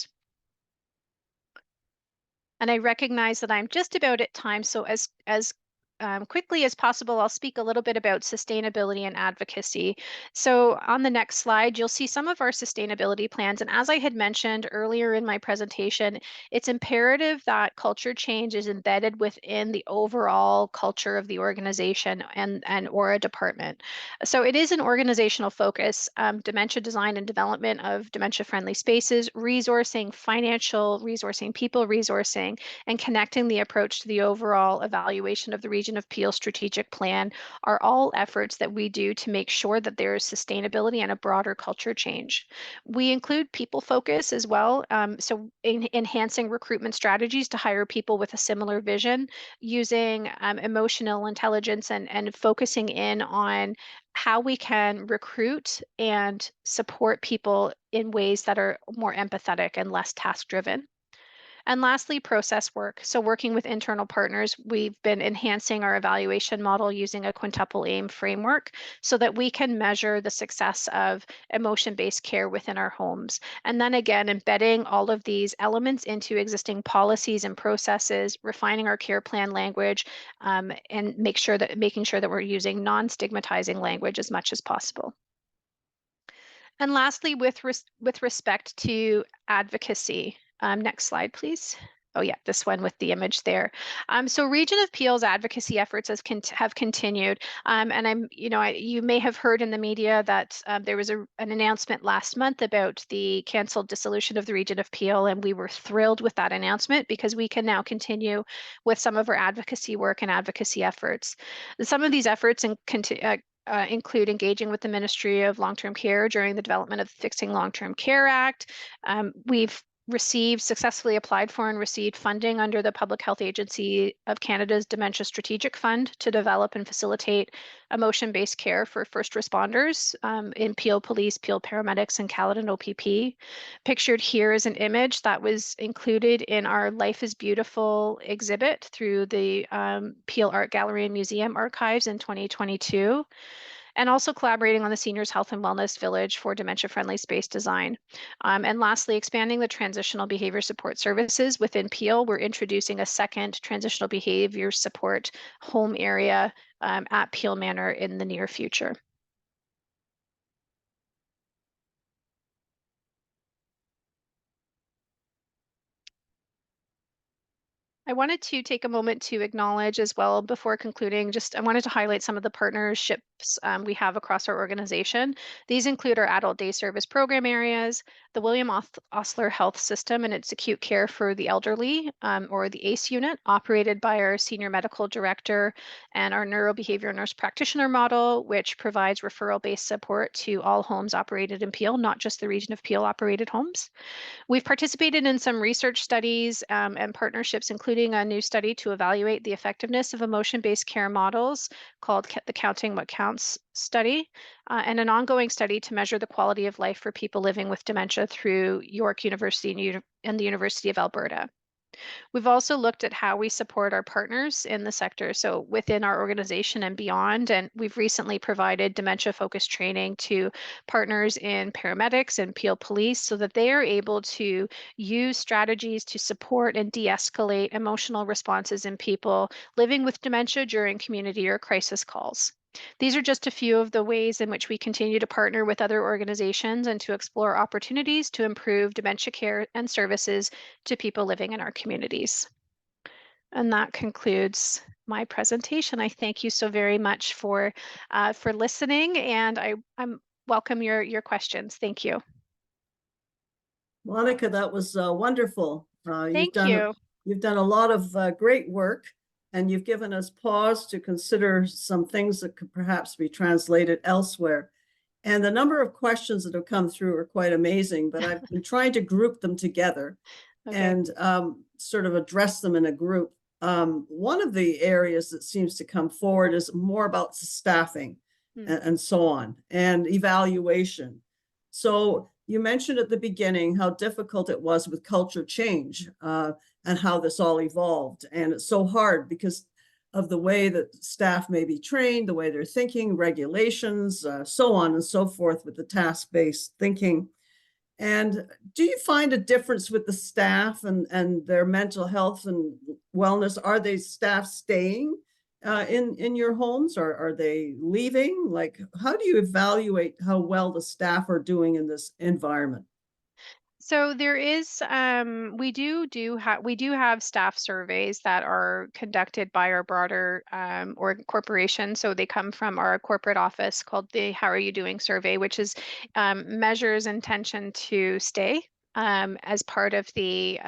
Speaker 3: And I recognize that I'm just about at time. So as quickly as possible, I'll speak a little bit about sustainability and advocacy. So on the next slide, you'll see some of our sustainability plans. And as I had mentioned earlier in my presentation, it's imperative that culture change is embedded within the overall culture of the organization and or a department. So it is an organizational focus, dementia design and development of dementia-friendly spaces, resourcing, financial resourcing, people resourcing, and connecting the approach to the overall evaluation of the Region of Peel strategic plan are all efforts that we do to make sure that there is sustainability and a broader culture change. We include people focus as well, so enhancing recruitment strategies to hire people with a similar vision, using emotional intelligence and focusing in on how we can recruit and support people in ways that are more empathetic and less task driven. And lastly, process work. So working with internal partners, we've been enhancing our evaluation model using a quintuple aim framework so that we can measure the success of emotion-based care within our homes. And then again, embedding all of these elements into existing policies and processes, refining our care plan language, and making sure that we're using non-stigmatizing language as much as possible. And lastly, with respect to advocacy, next slide, please. Oh yeah, this one with the image there. So Region of Peel's advocacy efforts have continued, and you may have heard in the media that there was an announcement last month about the canceled dissolution of the Region of Peel, and we were thrilled with that announcement because we can now continue with some of our advocacy work and advocacy efforts. Some of these efforts include engaging with the Ministry of Long-Term Care during the development of the Fixing Long-Term Care Act. We've successfully applied for and received funding under the Public Health Agency of Canada's Dementia Strategic Fund to develop and facilitate emotion-based care for first responders in Peel Police, Peel Paramedics, and Caledon OPP. Pictured here is an image that was included in our Life is Beautiful exhibit through the Peel Art Gallery and Museum archives in 2022. And also collaborating on the Seniors Health and Wellness Village for dementia-friendly space design. And lastly, expanding the transitional behavior support services within Peel. We're introducing a second transitional behavior support home area at Peel Manor in the near future. I wanted to take a moment to acknowledge as well before concluding, I wanted to highlight some of the partnerships we have across our organization. These include our adult day service program areas, the William Osler Health System and its acute care for the elderly, or the ACE unit, operated by our senior medical director, and our neurobehavioral nurse practitioner model, which provides referral-based support to all homes operated in Peel, not just the Region of Peel operated homes. We've participated in some research studies and partnerships, including a new study to evaluate the effectiveness of emotion-based care models called the Counting What Counts study, and an ongoing study to measure the quality of life for people living with dementia through York University and the University of Alberta. We've also looked at how we support our partners in the sector, so within our organization and beyond, and we've recently provided dementia-focused training to partners in paramedics and Peel Police so that they are able to use strategies to support and de-escalate emotional responses in people living with dementia during community or crisis calls. These are just a few of the ways in which we continue to partner with other organizations and to explore opportunities to improve dementia care and services to people living in our communities. And that concludes my presentation. I thank you so very much for listening, and I'm welcome your questions. Thank you.
Speaker 4: Monica, that was wonderful.
Speaker 3: Thank you.
Speaker 4: You've done a lot of great work, and you've given us pause to consider some things that could perhaps be translated elsewhere. And the number of questions that have come through are quite amazing, but I've been trying to group them together and sort of address them in a group. One of the areas that seems to come forward is more about staffing and so on, and evaluation. So you mentioned at the beginning how difficult it was with culture change and how this all evolved. And it's so hard because of the way that staff may be trained, the way they're thinking, regulations, so on and so forth with the task-based thinking. And do you find a difference with the staff and their mental health and wellness? Are they staff staying in your homes, or are they leaving? Like, how do you evaluate how well the staff are doing in this environment?
Speaker 3: So there is, we do have staff surveys that are conducted by our broader or corporation. So they come from our corporate office called the How Are You Doing survey, which is measures intention to stay as part of the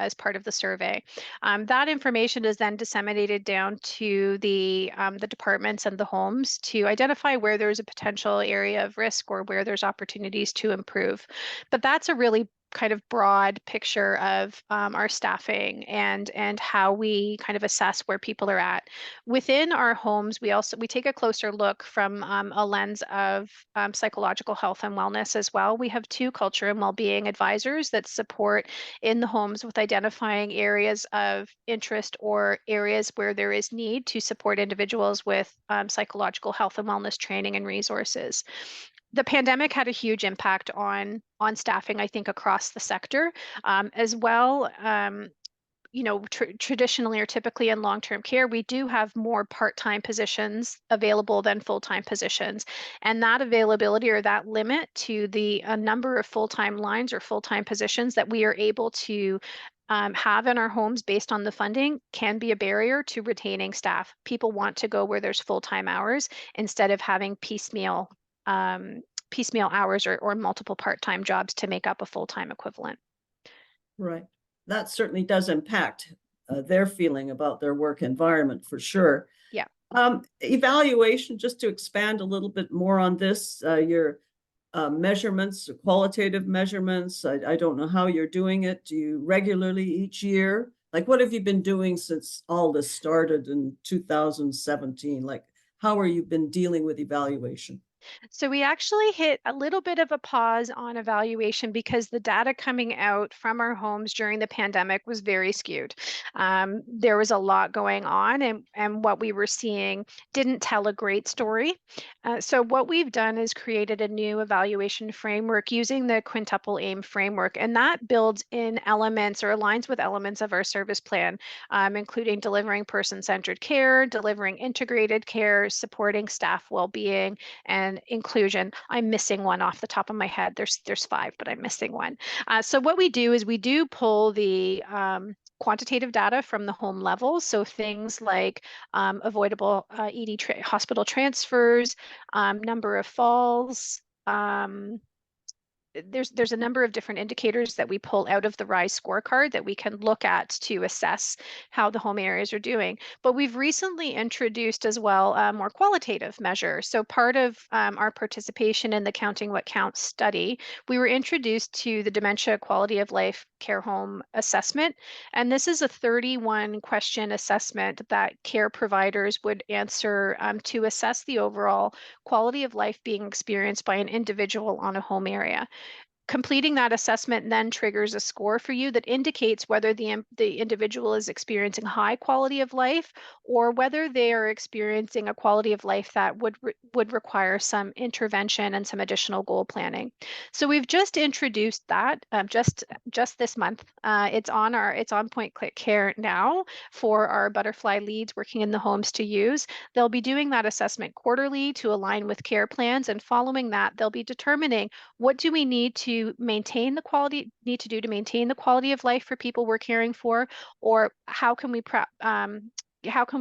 Speaker 3: survey. That information is then disseminated down to the departments and the homes to identify where there's a potential area of risk or where there's opportunities to improve. But that's a really kind of broad picture of our staffing and how we kind of assess where people are at. Within our homes, we take a closer look from a lens of psychological health and wellness as well. We have 2 culture and well-being advisors that support in the homes with identifying areas of interest or areas where there is need to support individuals with psychological health and wellness training and resources. The pandemic had a huge impact on staffing, I think, across the sector, as well. Traditionally or typically in long-term care, we do have more part-time positions available than full-time positions, and that availability or that limit to the number of full-time lines or full-time positions that we are able to have in our homes based on the funding can be a barrier to retaining staff. People want to go where there's full-time hours instead of having piecemeal hours or multiple part-time jobs to make up a full-time equivalent.
Speaker 4: Right. That certainly does impact their feeling about their work environment for sure.
Speaker 3: Yeah.
Speaker 4: Evaluation, just to expand a little bit more on this, your measurements, qualitative measurements. I don't know how you're doing it. Do you regularly each year? Like, what have you been doing since all this started in 2017? Like, how are you been dealing with evaluation?
Speaker 3: So we actually hit a little bit of a pause on evaluation because the data coming out from our homes during the pandemic was very skewed. There was a lot going on, and what we were seeing didn't tell a great story. So what we've done is created a new evaluation framework using the quintuple aim framework, and that builds in elements or aligns with elements of our service plan, including delivering person-centered care, delivering integrated care, supporting staff well-being, and inclusion. I'm missing one off the top of my head. There's 5, but I'm missing one. So what we do is we do pull the quantitative data from the home level. So things like avoidable hospital transfers, number of falls. There's a number of different indicators that we pull out of the RISE scorecard that we can look at to assess how the home areas are doing. But we've recently introduced as well a more qualitative measure. So part of our participation in the Counting What Counts study, we were introduced to the Dementia Quality of Life Care Home Assessment. And this is a 31 question assessment that care providers would answer to assess the overall quality of life being experienced by an individual on a home area. Completing that assessment then triggers a score for you that indicates whether the individual is experiencing high quality of life or whether they are experiencing a quality of life that would require some intervention and some additional goal planning. So we've just introduced that just this month. It's on Point Click Care now for our butterfly leads working in the homes to use. They'll be doing that assessment quarterly to align with care plans, and following that, they'll be determining what do we need to maintain the quality of life for people we're caring for, or how can we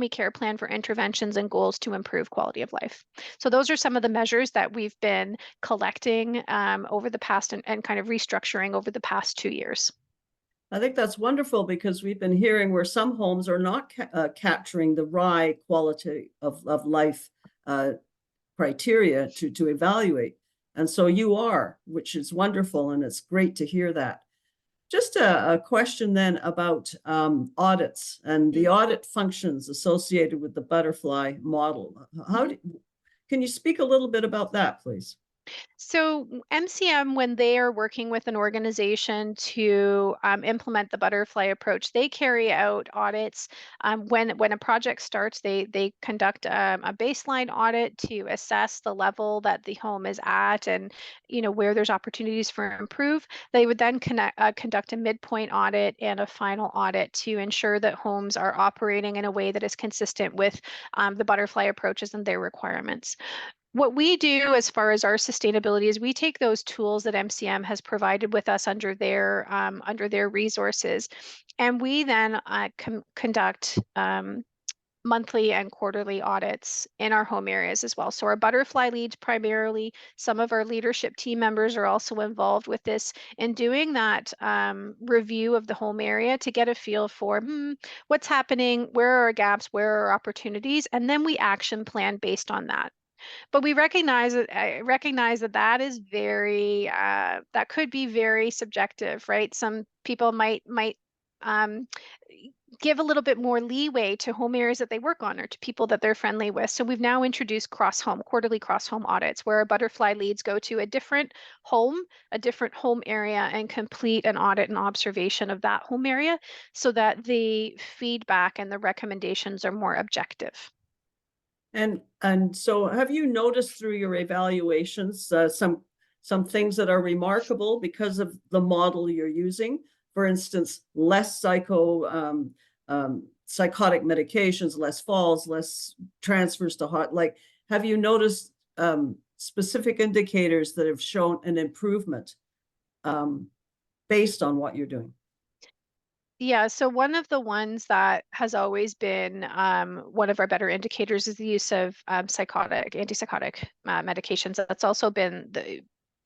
Speaker 3: care plan for interventions and goals to improve quality of life. So those are some of the measures that we've been collecting over the past and kind of restructuring over the past 2 years.
Speaker 4: I think that's wonderful because we've been hearing where some homes are not capturing the RIE quality of life criteria to evaluate. And so you are, which is wonderful, and it's great to hear that. Just a question then about audits and the audit functions associated with the butterfly model. Can you speak a little bit about that, please?
Speaker 3: So MCM, when they are working with an organization to implement the butterfly approach, they carry out audits. When a project starts, they conduct a baseline audit to assess the level that the home is at, and where there's opportunities for improve. They would then conduct a midpoint audit and a final audit to ensure that homes are operating in a way that is consistent with the butterfly approaches and their requirements. What we do as far as our sustainability is we take those tools that MCM has provided with us under their resources, and we then conduct monthly and quarterly audits in our home areas as well. So our butterfly leads primarily, some of our leadership team members are also involved with this in doing that review of the home area to get a feel for what's happening, where are our gaps, where are our opportunities, and then we action plan based on that. But we recognize that that is very that could be very subjective, right? Some people might um, give a little bit more leeway to home areas that they work on or to people that they're friendly with. So we've now introduced quarterly cross home audits where our butterfly leads go to a different home area and complete an audit and observation of that home area so that the feedback and the recommendations are more objective.
Speaker 4: And so have you noticed through your evaluations some things that are remarkable because of the model you're using? For instance, less psychotic medications, less falls, less transfers to heart. Like, have you noticed specific indicators that have shown an improvement based on what you're doing?
Speaker 3: Yeah, so one of the ones that has always been one of our better indicators is the use of antipsychotic medications. That's also been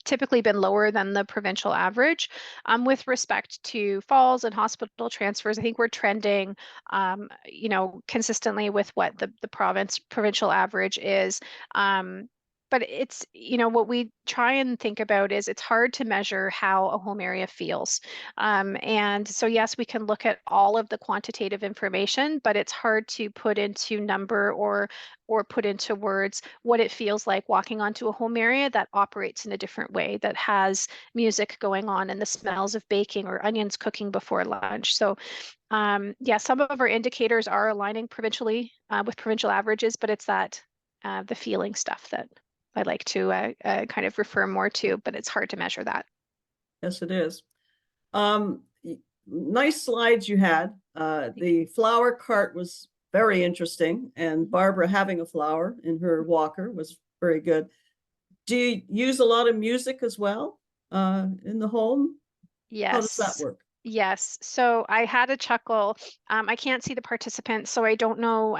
Speaker 3: typically been lower than the provincial average. With respect to falls and hospital transfers, I think we're trending, consistently with what the provincial average is. But it's, what we try and think about is it's hard to measure how a home area feels. And so, yes, we can look at all of the quantitative information, but it's hard to put into number or put into words what it feels like walking onto a home area that operates in a different way, that has music going on and the smells of baking or onions cooking before lunch. So, yeah, some of our indicators are aligning provincially with provincial averages, but it's that the feeling stuff that I like to kind of refer more to, but it's hard to measure that.
Speaker 4: Yes, it is. Nice slides you had. The flower cart was very interesting, and Barbara having a flower in her walker was very good. Do you use a lot of music as well in the home?
Speaker 3: Yes.
Speaker 4: How does that work?
Speaker 3: Yes. So I had a chuckle. I can't see the participants, so I don't know,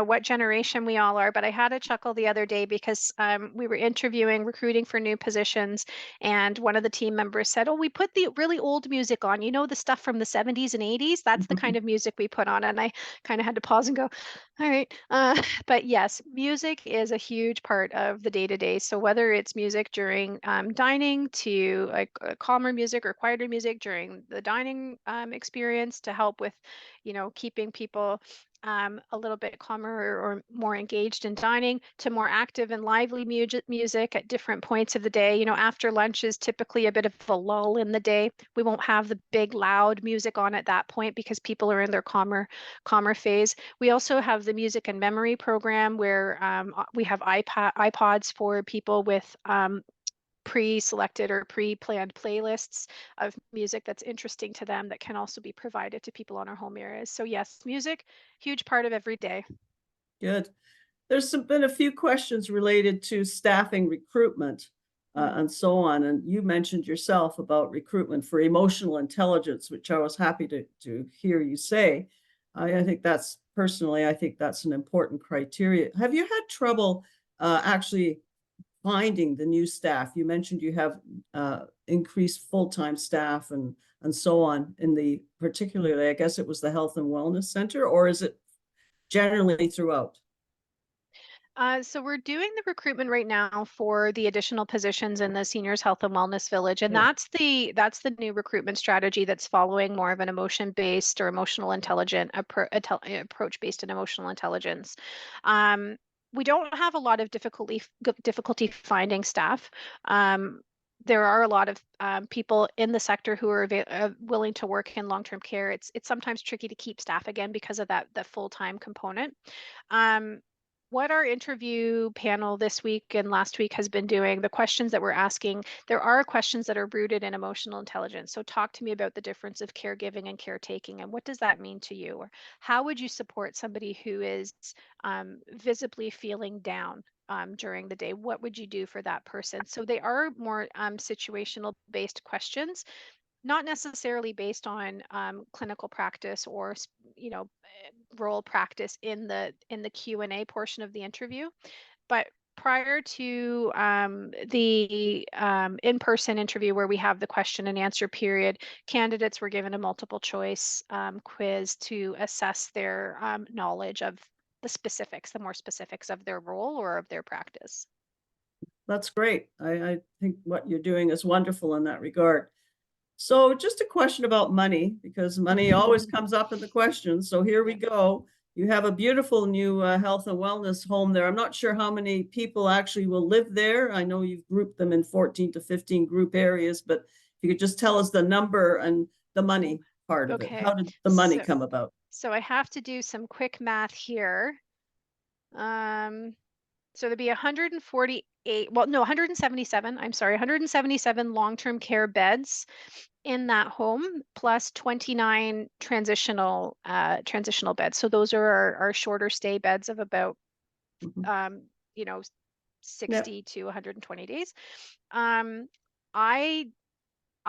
Speaker 3: what generation we all are, but I had a chuckle the other day because we were recruiting for new positions, and one of the team members said, "Oh, we put the really old music on, the stuff from the 70s and 80s. That's the kind of music we put on." And I kind of had to pause and go, all right. But yes, music is a huge part of the day-to-day. So whether it's music during dining to calmer music or quieter music during the dining experience to help with, keeping people a little bit calmer or more engaged in dining, to more active and lively music at different points of the day. After lunch is typically a bit of a lull in the day. We won't have the big loud music on at that point because people are in their calmer phase. We also have the music and memory program where we have iPods for people with pre-selected or pre-planned playlists of music that's interesting to them that can also be provided to people on our home areas. So yes, music, huge part of every day.
Speaker 4: Good. There's been a few questions related to staffing recruitment and so on. And you mentioned yourself about recruitment for emotional intelligence, which I was happy to hear you say. I think that's an important criteria. Have you had trouble actually finding the new staff? You mentioned you have increased full-time staff and so on in the particularly, I guess it was the Health and Wellness Center, or is it generally throughout?
Speaker 3: So we're doing the recruitment right now for the additional positions in the Seniors Health and Wellness Village, and that's the new recruitment strategy that's following more of an emotion-based or emotional intelligent approach based in emotional intelligence. we don't have a lot of difficulty finding staff. There are a lot of people in the sector who are willing to work in long-term care. It's sometimes tricky to keep staff, again, because of that full-time component. What our interview panel this week and last week has been doing, the questions that we're asking, there are questions that are rooted in emotional intelligence. So talk to me about the difference of caregiving and caretaking, and what does that mean to you? Or how would you support somebody who is visibly feeling down during the day? What would you do for that person? So they are more situational based questions, not necessarily based on clinical practice or role practice in the Q&A portion of the interview. But prior to the in-person interview, where we have the question and answer period, candidates were given a multiple choice quiz to assess their knowledge of the more specifics of their role or of their practice.
Speaker 4: That's great. I think what you're doing is wonderful in that regard. So just a question about money, because money always comes up in the questions. So here we go. You have a beautiful new health and wellness home there. I'm not sure how many people actually will live there. I know you've grouped them in 14 to 15 group areas, but if you could just tell us the number and the money part of it. How did the money come about?
Speaker 3: So I have to do some quick math here. So there'd be 148, well, no, 177, I'm sorry, 177 long-term care beds in that home, plus 29 transitional beds. So those are our shorter stay beds of about, 60 to 120 days.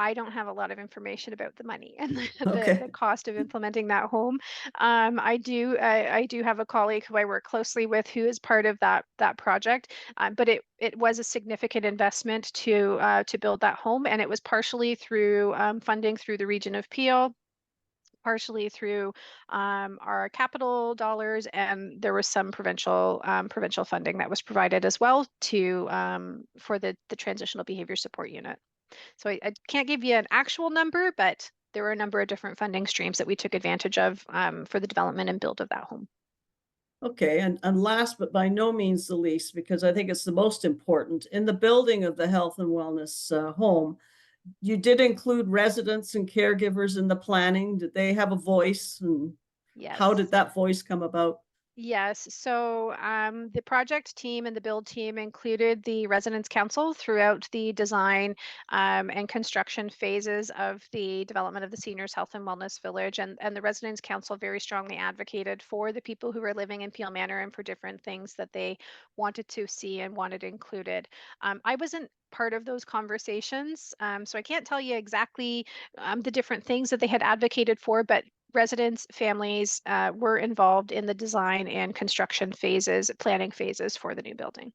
Speaker 3: I don't have a lot of information about the money and the cost of implementing that home. I do have a colleague who I work closely with who is part of that project, but it was a significant investment to build that home, and it was partially through funding through the region of Peel, partially through our capital dollars, and there was some provincial funding that was provided as well to for the transitional behavior support unit. So I can't give you an actual number, but there were a number of different funding streams that we took advantage of for the development and build of that home.
Speaker 4: Okay, and last but by no means the least, because I think it's the most important, in the building of the health and wellness home, you did include residents and caregivers in the planning. Did they have a voice, and how did that voice come about?
Speaker 3: Yes. So the project team and the build team included the Residents' Council throughout the design and construction phases of the development of the Seniors Health and Wellness Village. And the Residents' Council very strongly advocated for the people who were living in Peel Manor and for different things that they wanted to see and wanted included. I wasn't part of those conversations, so I can't tell you exactly the different things that they had advocated for, but residents, families were involved in the design and construction phases, planning phases for the new building.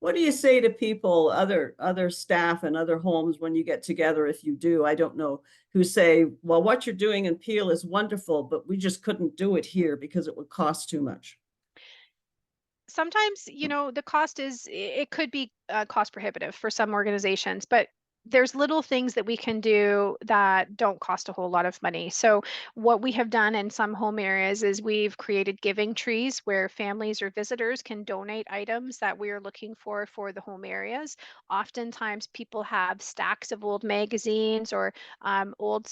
Speaker 4: What do you say to people, other staff and other homes, when you get together, if you do, I don't know, who say, well, what you're doing in Peel is wonderful, but we just couldn't do it here because it would cost too much?
Speaker 3: Sometimes, the cost it could be cost prohibitive for some organizations, but there's little things that we can do that don't cost a whole lot of money. So what we have done in some home areas is we've created giving trees where families or visitors can donate items that we are looking for the home areas. Oftentimes people have stacks of old magazines or older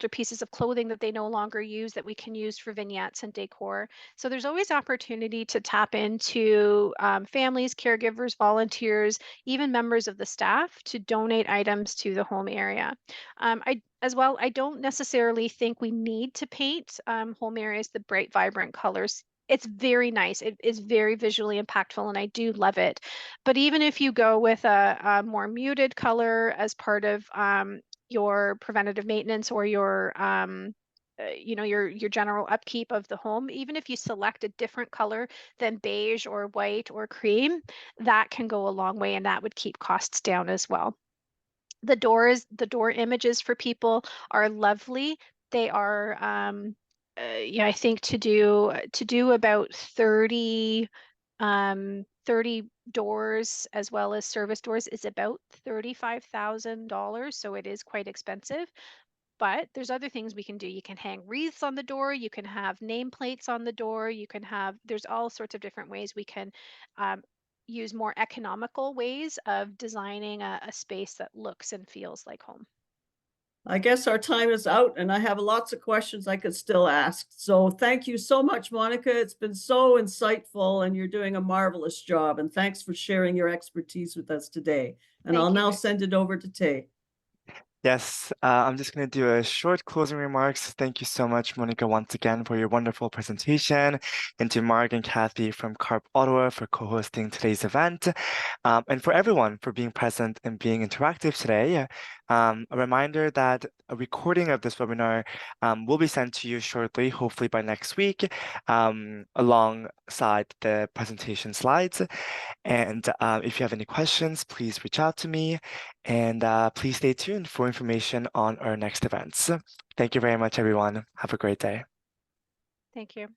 Speaker 3: pieces of clothing that they no longer use that we can use for vignettes and decor. So there's always opportunity to tap into families, caregivers, volunteers, even members of the staff to donate items to the home area. I don't necessarily think we need to paint home areas the bright, vibrant colors. It's very nice. It is very visually impactful, and I do love it. But even if you go with a more muted color as part of your preventative maintenance or your your general upkeep of the home, even if you select a different color than beige or white or cream, that can go a long way, and that would keep costs down as well. The door images for people are lovely. They are I think to do about 30 doors as well as service doors is about $35,000, so it is quite expensive. But there's other things we can do. You can hang wreaths on the door, you can have nameplates on the door, you can have, there's all sorts of different ways we can um, use more economical ways of designing a space that looks and feels like home.
Speaker 4: I guess our time is out and I have lots of questions I could still ask. So thank you so much, Monica. It's been so insightful and you're doing a marvelous job. And thanks for sharing your expertise with us today. And
Speaker 3: Thank
Speaker 4: I'll
Speaker 3: you,
Speaker 4: now
Speaker 3: Jay.
Speaker 4: send it over to Tay.
Speaker 1: Yes, I'm just going to do a short closing remarks. Thank you so much, Monica, once again for your wonderful presentation, and to Mark and Kathy from CARP Ottawa for co-hosting today's event, and for everyone for being present and being interactive today. A reminder that a recording of this webinar will be sent to you shortly, hopefully by next week, alongside the presentation slides. And if you have any questions, please reach out to me, and please stay tuned for information on our next events. Thank you very much, everyone. Have a great day.
Speaker 3: Thank you.